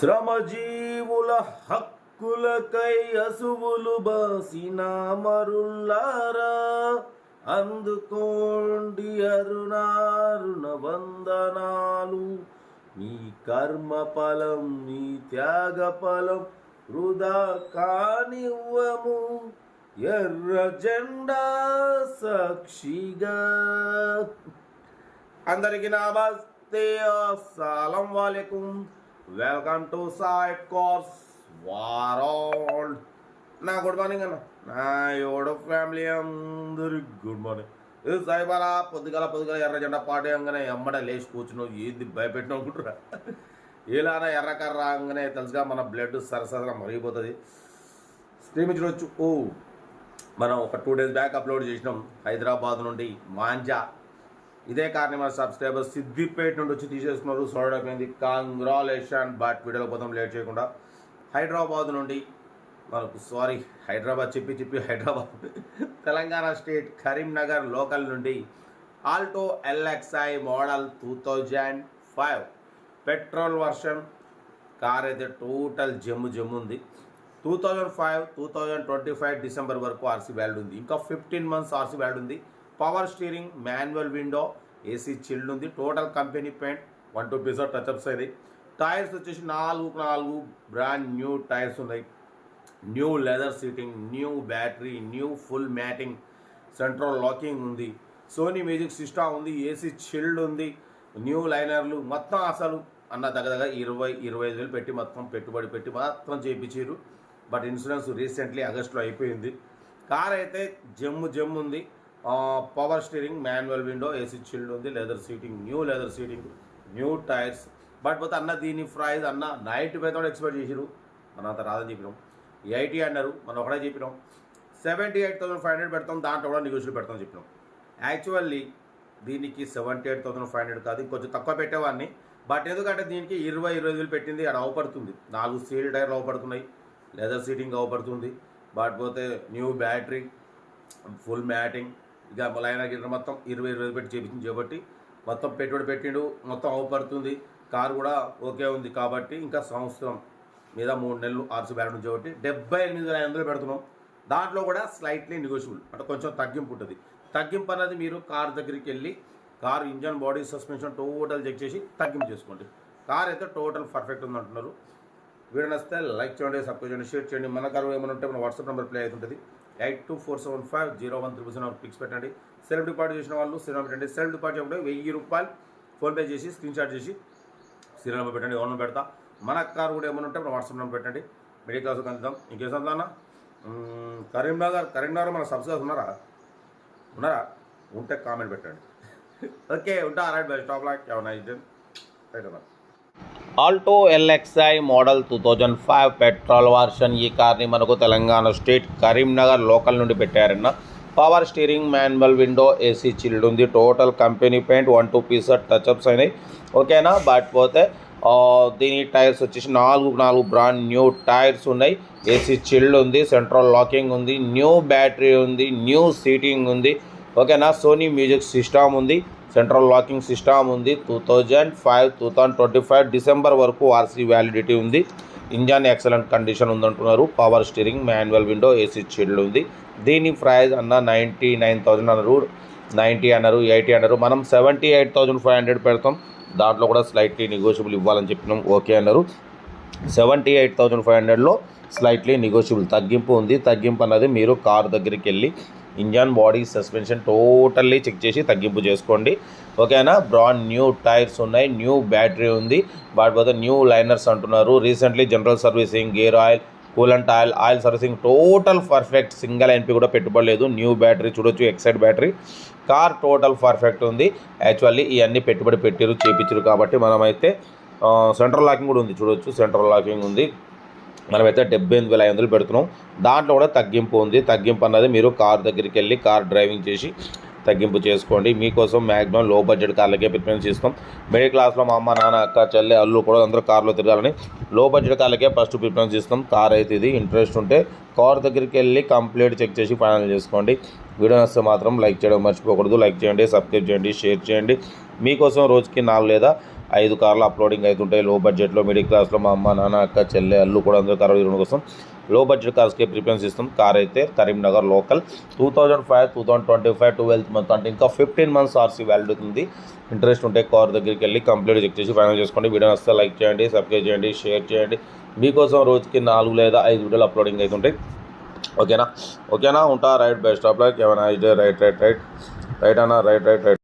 శ్రమజీవుల హక్కులకై అసువులు బాసిన మరుల్లారా, అందుకోండి అరుణారుణ వందనాలు. మీ కర్మ ఫలం, మీ త్యాగ ఫలం వృధా కానివ్వము. ఎర్ర జెండా సాక్షిగా. అందరికీ నమస్తే, అస్సలం వాలేకుం. వెల్కమ్ టు సాయి కోర్స్ వారాల్. నా గుడ్ మార్నింగ్ అన్న, నా యోడ ఫ్యామిలీ అందరికి గుడ్ మార్నింగ్. ఇది సాయిబాలా పొద్దుగల ఎర్ర జెండా పాటేయంగానే ఎమ్మడ లేచి కూర్చున్నావు, ఏంది భయపెట్టిన అనుకుంటురా. ఇలానా ఎర్రకర్ర రాగానే తెలుసుగా మన బ్లడ్ సరసర మరిగిపోతుంది. స్క్రీన్ చూడొచ్చు. మనం ఒక 2 days బ్యాక్ అప్లోడ్ చేసినాం హైదరాబాద్ నుండి మాంజా. ఇదే కారణం మన సబ్స్క్రైబర్స్ సిద్దిపేట నుండి వచ్చి తీసేసుకున్నారు. సోడైపోయింది, కాంగ్రాలేషన్. బట్ వీడియోలో పోతాం లేట్ చేయకుండా. హైదరాబాద్ నుండి మనకు హైదరాబాద్ చెప్పి హైదరాబాద్ తెలంగాణ స్టేట్ కరీంనగర్ లోకల్ నుండి Alto LXi model 2005 petrol version car అయితే టోటల్ జమ్ము ఉంది. 2005 2025 డిసెంబర్ వరకు ఆర్సీ వ్యాలిడ్ ఉంది. ఇంకా 15 months ఆర్సీ వ్యాలిడ్ ఉంది. Power steering, manual window, AC chilled ఉంది. Total company paint 1-2 pieces touch ups అయింది. టైర్స్ వచ్చేసి 4 బ్రాండ్ న్యూ టైర్స్ ఉన్నాయి. New leather seating, new battery, new full matting, central locking ఉంది. Sony music system ఉంది. AC chilled ఉంది. New లైనర్లు మొత్తం అసలు అన్న దగ్గర 20-25 వేలు పెట్టి మొత్తం పెట్టుబడి పెట్టి మొత్తం చేయించారు. బట్ ఇన్సూరెన్స్ రీసెంట్లీ ఆగస్టులో అయిపోయింది. కార్ అయితే జమ్ము ఉంది. Power steering, manual window, AC chilled ఉంది. Leather seating, new tyres. But పోతే అన్న దీని ప్రైస్ అన్న 95 ఎక్స్పెక్ట్ చేసిరు. మనం అంత రాదని చెప్పినాం. 80 అన్నారు, మనం ఒకటే చెప్పినాం. 78,500 పెడతాం, దాంట్లో కూడా నెగోషియబుల్ పెడతాం చెప్పినాం. యాక్చువల్లీ దీనికి 78,500 కాదు, కొంచెం తక్కువ పెట్టేవాడిని. బట్ ఎందుకంటే దీనికి 20-25 వేలు పెట్టింది. అక్కడ అవపడుతుంది. 4 సీల్ టైర్లు అవపడుతున్నాయి, లెదర్ సీటింగ్ అవపడుతుంది. బట్ పోతే న్యూ బ్యాటరీ, ఫుల్ మ్యాటింగ్, ఇక లైనర్ గిన్నె మొత్తం 20-25 వేలు పెట్టి చేపించింది కాబట్టి మొత్తం పెట్టుబడి పెట్టిండు. మొత్తం అవపడుతుంది. కారు కూడా ఓకే ఉంది కాబట్టి ఇంకా సంవత్సరం మీద 3 నెలలు ఆర్సీ వ్యాలిడ్ ఉంది కాబట్టి 78,500 పెడుతున్నాం. దాంట్లో కూడా స్లైట్లీ నెగోషియబుల్, అంటే కొంచెం తగ్గింపు ఉంటుంది. తగ్గింపు అనేది మీరు కార్ దగ్గరికి వెళ్ళి car engine, body, suspension total check చేసి తగ్గింపు చేసుకోండి. కార్ అయితే టోటల్ పర్ఫెక్ట్ ఉంది అంటున్నారు. వీడియో నచ్చితే లైక్ చేయండి, సబ్స్క్రైబ్ చేయండి, షేర్ చేయండి. మన కారు ఏమైనా ఉంటే మన వాట్సాప్ నెంబర్ ప్లే అవుతుంటుంది. 8247501300 పిక్స్ పెట్టండి. సెల్ఫ్ డిపాజిట్ చేసిన వాళ్ళు సీరియల్ పెట్టండి. సెల్ఫ్ డిపాజిట్ చేయకుండా 1000 రూపాయలు ఫోన్పే చేసి స్క్రీన్ షాట్ చేసి సీరియల్ నెంబర్ పెట్టండి. ఓన్ పెడతా. మన కారు కూడా ఏమైనా ఉంటే మన వాట్సాప్ నెంబర్ పెట్టండి. మిడిల్ క్లాస్ కందిద్దాం. ఇంకేసంతా అన్న కరీంనగర్ మన సబ్స్క్రైబర్స్ ఉన్నారా? ఉంటే కామెంట్ పెట్టండి. ఓకే, ఉంటా. Right bye. Stop lock right అన్న. Alto LXi model 2005 petrol version. ఈ కార్ని మనకు తెలంగాణ స్టేట్ కరీంనగర్ లోకల్ నుండి పెట్టారన్న. Power steering, manual window, AC chilled ఉంది. Total company paint 1-2 pieces touch ups అయినాయి. ఓకేనా. బట్ పోతే దీని టైర్స్ వచ్చేసి 4 బ్రాండ్ న్యూ టైర్స్ ఉన్నాయి. ఏసీ చిల్డ్ ఉంది. సెంట్రల్ లాకింగ్ ఉంది. న్యూ బ్యాటరీ ఉంది. న్యూ సీటింగ్ ఉంది. ఓకేనా. సోనీ మ్యూజిక్ సిస్టమ్ ఉంది. సెంట్రల్ లాకింగ్ సిస్టమ్ ఉంది. 2025 డిసెంబర్ వరకు ఆర్సీ వ్యాలిడిటీ ఉంది. ఇంజన్ ఎక్సలెంట్ కండిషన్ ఉందంటున్నారు. Power steering, manual window, AC chilled ఉంది. దీని ప్రైస్ అన్న 99,000 అన్నారు, 90 అన్నారు, 80 అన్నారు. మనం 78,500 పెడతాం. దాంట్లో కూడా స్లైట్లీ నెగోషియబుల్ ఇవ్వాలని చెప్పినాం. ఓకే అన్నారు. 78,500లో స్లైట్లీ నెగోషియబుల్ తగ్గింపు ఉంది. తగ్గింపు అన్నది మీరు కార్ దగ్గరికి వెళ్ళి engine, body, suspension totally check చేసి తగ్గింపు చేసుకోండి. ఓకేనా. బ్రాండ్ న్యూ టైర్స్ ఉన్నాయి. న్యూ బ్యాటరీ ఉంది. వాటిపోతే న్యూ లైనర్స్ అంటున్నారు. Recently general servicing, gear oil, coolant oil servicing total perfect. Single ఎన్పి కూడా పెట్టుబడలేదు. న్యూ బ్యాటరీ చూడొచ్చు, Exide battery. Car total perfect ఉంది. యాక్చువల్లీ ఇవన్నీ పెట్టుబడి పెట్టారు, చేపించారు కాబట్టి మనమైతే సెంట్రల్ లాకింగ్ కూడా ఉంది చూడొచ్చు. సెంట్రల్ లాకింగ్ ఉంది. మనమైతే 78,500 పెడుతున్నాం. దాంట్లో కూడా తగ్గింపు ఉంది. తగ్గింపు అన్నది మీరు కార్ దగ్గరికి వెళ్ళి కార్ డ్రైవింగ్ చేసి తగ్గింపు చేసుకోండి. మీకోసం మ్యాక్సిమం లో బడ్జెట్ కార్లకే ప్రిఫరెన్స్ ఇస్తాం. మిడిల్ క్లాస్లో మా అమ్మ, నాన్న, అక్క, చెల్లె, అల్లు కూడా అందరూ కార్లో తిరగాలని లో బడ్జెట్ కార్లకే ఫస్ట్ ప్రిఫరెన్స్ ఇస్తాం. కార్ అయితే ఇది ఇంట్రెస్ట్ ఉంటే కార్ దగ్గరికి వెళ్ళి కంప్లీట్ చెక్ చేసి ఫైనల్ చేసుకోండి. వీడియో నచ్చితే మాత్రం లైక్ చేయడం మర్చిపోకూడదు. లైక్ చేయండి, సబ్స్క్రైబ్ చేయండి, షేర్ చేయండి. మీకోసం రోజుకి 4 లేదా 5 కార్లు అప్లోడింగ్ అవుతుంటాయి లో బడ్జెట్లో, మిడిల్ క్లాస్లో. మా అమ్మ, నాన్న, అక్క, చెల్లె, అల్లు కూడా అందరూ కారు ఇవ్వడం కోసం లో బడ్జెట్ కార్స్కి ప్రిఫరెన్స్ ఇస్తాం. కార్ అయితే కరీంనగర్ లోకల్ 2005, 2025, 12 మంత్ అంటే ఇంకా 15 మంత్స్ ఆర్సీ వ్యాలిడ్ అవుతుంది. ఇంట్రెస్ట్ ఉంటే కార్ దగ్గరికి వెళ్ళి కంప్లీట్ చెక్ చేసి ఫైనల్ చేసుకోండి. వీడియో నచ్చితే లైక్ చేయండి, సబ్స్క్రైబ్ చేయండి, షేర్ చేయండి. మీకోసం రోజుకి 4 లేదా 5 వీడియోలు అప్లోడింగ్ అవుతుంటాయి. ఓకేనా ఉంటా. Right, best of luck. ఏమైనా రైట్ అన్న రైట్.